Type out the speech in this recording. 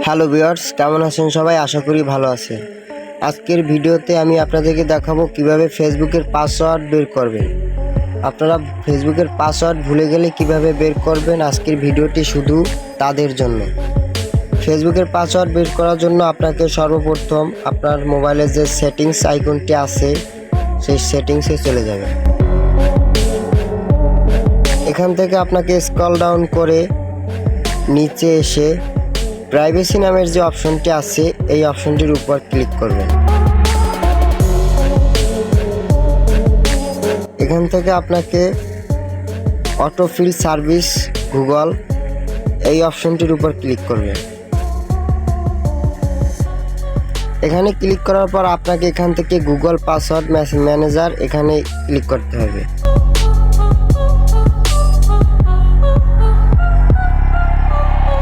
Hello viewers, কেমন আছেন সবাই? আশা করি ভালো আছেন। আজকের ভিডিওতে আমি আপনাদেরকে দেখাবো কিভাবে ফেসবুকের পাসওয়ার্ড বের করবেন। আপনারা ফেসবুকের পাসওয়ার্ড ভুলে গেলে কিভাবে বের করবেন, আজকের ভিডিওটি শুধু তাদের জন্য। ফেসবুকের পাসওয়ার্ড বের করার জন্য আপনাকে সর্বপ্রথম আপনার মোবাইলের যে সেটিংস আইকনটি আছে সেই সেটিংসে চলে যাবেন। এখান থেকে আপনাকে স্ক্রল ডাউন করে নিচে এসে প্রাইভেসি নামের যে অপশনটি আছে এই অপশনটির উপর ক্লিক করবেন। এখান থেকে আপনাকে অটোফিল সার্ভিস গুগল এই অপশনটির উপর ক্লিক করবেন। এখানে ক্লিক করার পর আপনাকে এখান থেকে গুগল পাসওয়ার্ড ম্যানেজার এখানে ক্লিক করতে হবে।